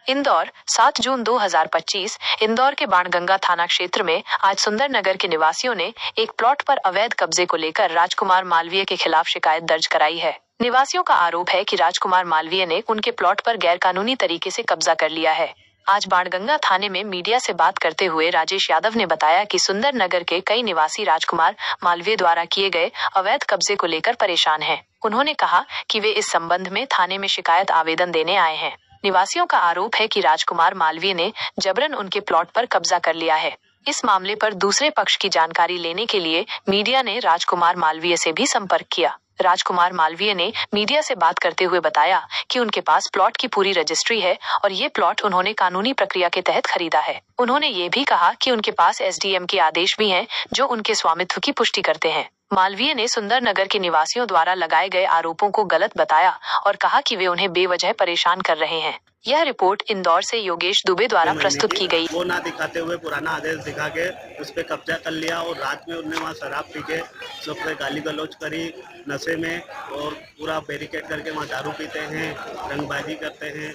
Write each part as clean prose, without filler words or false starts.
इंदौर 7 जून 2025। इंदौर के बाणगंगा थाना क्षेत्र में आज सुंदर नगर के निवासियों ने एक प्लॉट पर अवैध कब्जे को लेकर राजकुमार मालवीय के खिलाफ शिकायत दर्ज कराई है। निवासियों का आरोप है कि राजकुमार मालवीय ने उनके प्लॉट पर गैरकानूनी तरीके से कब्जा कर लिया है। आज बाणगंगा थाने में मीडिया से बात करते हुए राजेश यादव ने बताया कि सुंदर नगर के कई निवासी राजकुमार मालवीय द्वारा किए गए अवैध कब्जे को लेकर परेशान हैं। उन्होंने कहा कि वे इस संबंध में थाने में शिकायत आवेदन देने आए हैं। निवासियों का आरोप है कि राजकुमार मालवीय ने जबरन उनके प्लॉट पर कब्जा कर लिया है। इस मामले पर दूसरे पक्ष की जानकारी लेने के लिए मीडिया ने राजकुमार मालवीय से भी संपर्क किया। राजकुमार मालवीय ने मीडिया से बात करते हुए बताया कि उनके पास प्लॉट की पूरी रजिस्ट्री है और ये प्लॉट उन्होंने कानूनी प्रक्रिया के तहत खरीदा है। उन्होंने ये भी कहा कि उनके पास एसडीएम के आदेश भी हैं जो उनके स्वामित्व की पुष्टि करते हैं। मालवीय ने सुंदर नगर के निवासियों द्वारा लगाए गए आरोपों को गलत बताया और कहा कि वे उन्हें बेवजह परेशान कर रहे हैं। यह रिपोर्ट इंदौर से योगेश दुबे द्वारा प्रस्तुत की गई। वो ना दिखाते हुए पुराना आदेश दिखा के उस पर कब्जा कर लिया और रात में उन्होंने वहाँ शराब पी के सबसे गाली गलौज करी नशे में और पूरा बैरिकेड करके वहाँ दारू पीते हैं, रंगबाजी करते हैं,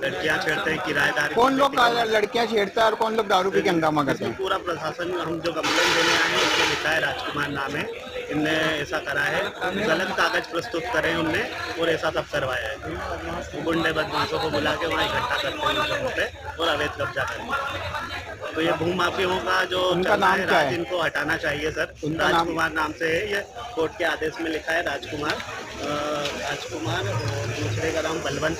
लड़कियां छेड़ते हैं, किराएदार। कौन लोग लड़कियां छेड़ता है और कौन लोग दारू पी के हंगामा करते हैं? पूरा प्रशासन, हम जो कंप्लेंट देने आए हैं उसमें लिखा है राजकुमार नाम है, इनने ऐसा करा है, गलत कागज प्रस्तुत करे उनने और ऐसा सब करवाया है। गुंडे बदमाशों को बुला के वहाँ इकट्ठा करते हैं उन पे और अवैध कब्जा करते हैं। तो ये भूमाफियों का जो उनका नाम क्या है? इनको हटाना चाहिए सर। राजकुमार नाम से है, ये कोर्ट के आदेश में लिखा है राजकुमार। दूसरे का नाम बलवंत।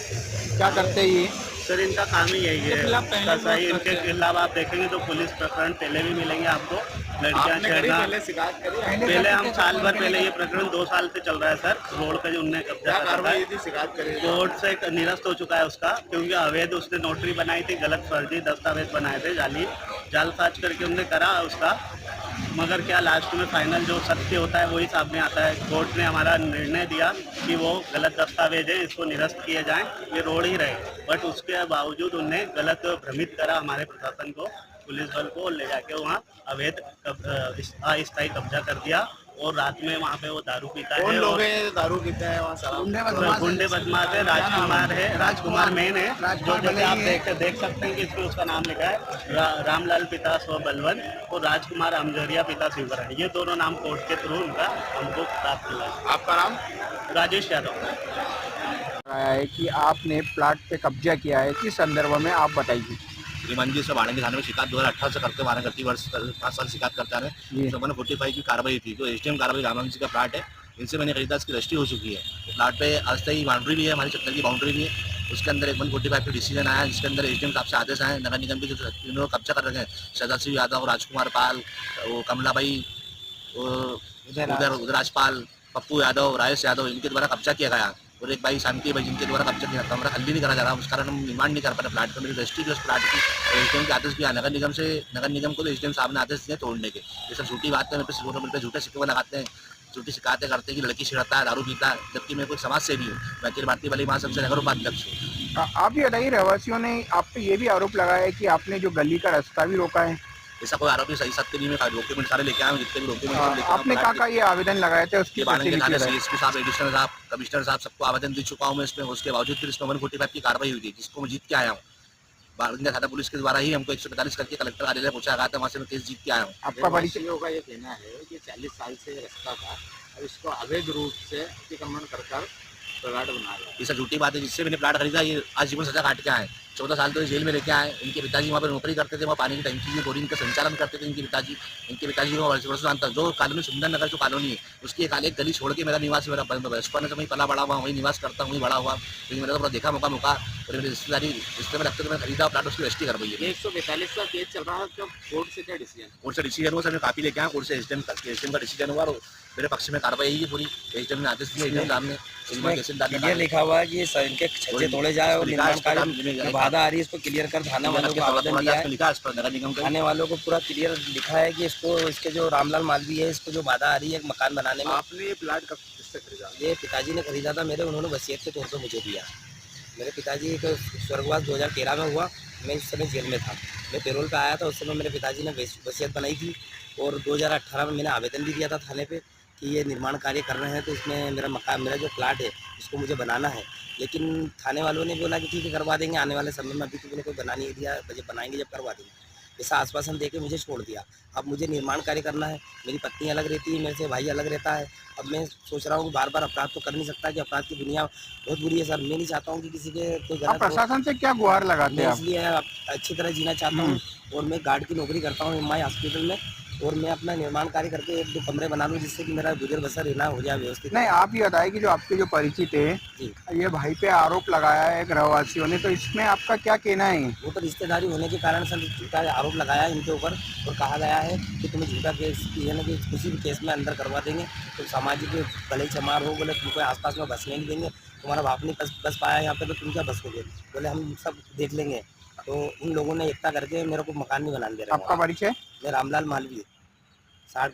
क्या करते हैं ये? सर इनका काम ही यही है। सही इनके खिलाफ आप देखेंगे तो पुलिस प्रकरण पहले भी मिलेंगे आपको। लड़कियां छेड़ना पहले हम साल भर पहले, ये प्रकरण 2 साल से चल रहा है सर। रोड का जो उनने कब्जा करा है, शिकायत करें कोर्ट से निरस्त हो चुका है उसका, क्योंकि अवैध उसने नोटरी बनाई थी, गलत फर्जी दस्तावेज बनाए थे, जालसाज करके उनने करा उसका। मगर क्या लास्ट में फाइनल जो सत्य होता है वही सामने आता है। कोर्ट ने हमारा निर्णय दिया कि वो गलत दस्तावेज है, इसको निरस्त किए जाएं, ये रोड ही रहे। बट उसके बावजूद उन्हें गलत भ्रमित करा हमारे प्रशासन को, पुलिस बल को, ले जाके वहाँ अवैध अस्थायी कब्जा कर दिया और रात में वहाँ पे वो दारू पीता है। कौन लोग हैं दारू पीता है वहाँ? गुंडे बदमाश है। राजकुमार है, राजकुमार मेन है, जो जैसे आप देख सकते हैं कि इसमें उसका नाम लिखा है रामलाल पिता स्व बलवंत और राजकुमार अमजरिया पिता शिवकरण। ये दोनों नाम कोर्ट के थ्रू उनका हमको प्राप्त हुआ है। आपका नाम? राजेश यादव। है कि आपने प्लाट पे कब्जा किया है, किस संदर्भ में आप बताइए। मंदिर से बाणगंगा थाने में शिकायत 2018 से करते मारे करती वर्ष 5 साल शिकायत करता है। तो मैंने 45 की कार्रवाई थी, तो एसडीएम कार्रवाई रामगंज जी का प्लाट है, इनसे मैंने खरीदा, इसकी रजिस्ट्री हो चुकी है। प्लाट पे अस्थायी बाउंड्री भी है, हमारी चक्कर की बाउंड्री भी है। उसके अंदर 145 का डिसीजन आया, जिसके अंदर एसडीएम साहब से आदेश आए, नगर निगम के जो इन्होंने कब्जा कर रखे हैं, सदाशिव यादव, राजकुमार पाल, वो कमलाबाई, उदयराज पाल, पप्पू यादव, राजेश यादव, इनके द्वारा कब्जा किया गया। और एक भाई शांति भाई जिनके द्वारा कब्जा किया, कमरा खाली नहीं करा जा रहा, उस कारण हम निर्माण नहीं कर पा रहे प्लाट का। मेरी रजिस्ट्री भी उस प्लाट की एसडीएम के आदेश भी आया नगर निगम को, तो एसडीएम साहब ने आदेश दिए तोड़ने के। ये सब झूठी बात है, मेरे पे झूठे सिक्के लगाते हैं, झूठी शिकायतें करते हैं कि लड़की छिड़ता है, दारू पीता है, जबकि मैं कोई समाज सेवी हूँ। मैं अखिल भारतीय वाली महासंघ से नगर उपाध्यक्ष हूँ। आप ये बताइए, रहवासियों ने आप पे ये भी आरोप लगाया है कि आपने जो गली का रास्ता भी रोका है। ऐसा कोई आरोप सही सत्य नहीं, मैं डॉक्यूमेंट सारे लेके आया हूँ, जितने भी डॉक्यूमेंट। आपने कहा ये आवेदन लगाए थे उसकी सीएसपी साहब, एडिशनल साहब, कमिश्नर साहब, सबको आवेदन दे चुका हूँ मैं इसमें। उसके बावजूद फिर इसमें 145 की कार्रवाई हुई थी, जिसको मैं जीत के आया हूँ। बाणगंगा थाना पुलिस के द्वारा ही हमको 145 करके कलेक्टर कार्यालय पहुंचा गया था, वहाँ से मैं केस जीत के आया हूँ। आपका परिचय का ये कहना है कि 40 साल से रास्ता था और इसको अवैध रूप से अतिक्रमण कर प्लाट बना रहा है। ये सब झूठी बात है। जिससे मैंने प्लाट खरीदा, ये आजीवन सजा काट के आए। 14 साल तो जेल में लेके आए। इनके पिताजी वहाँ पर नौकरी करते थे, वहाँ पानी की टंकी की बोरिंग का संचालन करते थे इनके पिताजी को वर्षों जानता। जो कॉलोनी सुंदर नगर जो कॉलोनी है, उसकी एक गली छोड़ के मेरा निवास, मेरा बचपन से वहीं पला बड़ा हुआ, वहीं निवास करता हूँ, वहीं बड़ा हुआ। लेकिन मेरा तो देखा मौका और मेरी रिश्तेदारी रिश्ते में लगता है, मैं खरीदा प्लाट, उसकी रजिस्ट्री करवाई है। 142 का केस चल रहा है, तो कोर्ट से क्या डिसीजन? कोर्ट से डिसीजन हुआ सर, मैं कापी लेके आया, कोर्ट से एसडीएम का डिसीजन हुआ और मेरे पक्ष में कार्रवाई है पूरी। एसडीएम ने आदेश दिया, सामने क्लियर लिखा हुआ है कि इनके छज्जे तोड़े जाए और निर्माण कार्य बाधा आ रही है, इसको क्लियर कर थाना वालों को आवेदन दिया है। थाने वालों को पूरा क्लियर लिखा है कि इसको, इसके जो रामलाल मालवी है, इसको जो बाधा आ रही है मकान बनाने में। आपने ये प्लाट कब किससे खरीदा? ये पिताजी ने खरीदा था मेरे, उन्होंने वसीयत के तौर पर मुझे दिया। मेरे पिताजी का स्वर्गवास 2013 में हुआ। मैं इस समय जेल में था। मैं पैरोल पे आया था। उस समय मेरे पिताजी ने वसीयत बनाई थी और 2018 में मैंने आवेदन भी दिया था थाने पे कि ये निर्माण कार्य कर रहे हैं तो इसमें मेरा मकान, मेरा जो प्लाट है इसको मुझे बनाना है। लेकिन थाने वालों ने बोला कि ठीक है करवा देंगे आने वाले समय में, अभी तो मैंने कोई बना नहीं दिया, बजट बनाएंगे जब करवा देंगे, ऐसा आश्वासन देके मुझे छोड़ दिया। अब मुझे निर्माण कार्य करना है। मेरी पत्नी अलग रहती है, मेरे से भाई अलग रहता है। अब मैं सोच रहा हूँ कि बार बार अपराध तो कर नहीं सकता कि अपराध की दुनिया बहुत बुरी है सर। मैं नहीं चाहता हूँ कि किसी के कोई आप गलत हो। प्रशासन से क्या गुहार लगाते मैं हैं आप? इसलिए अच्छी तरह जीना चाहता हूँ और मैं गार्ड की नौकरी करता हूँ एमआई हॉस्पिटल में और मैं अपना निर्माण कार्य करके 1-2 कमरे बना लूँ जिससे कि मेरा गुजर बसर रहना हो जाए व्यवस्थित। नहीं, आप ये बताइए कि जो आपके जो परिचित है जी, ये भाई पे आरोप लगाया है ग्रहवासियों ने, तो इसमें आपका क्या कहना है? वो तो रिश्तेदारी होने के कारण सर झूठा आरोप लगाया है इनके ऊपर और कहा गया है कि तुम्हें झूठा केस यानी कि किसी भी केस में अंदर करवा देंगे, तुम सामाजिक भले चमार हो, बोले तुमको आसपास में बसने नहीं देंगे, तुम्हारा बाप नहीं बस पाया यहाँ पे तो तुम क्या बसोगे, बोले हम सब देख लेंगे। तो इन लोगों ने एकता करके मेरे को मकान नहीं बनाने दे रहे। आपका परिचय? मैं रामलाल मालवीय 60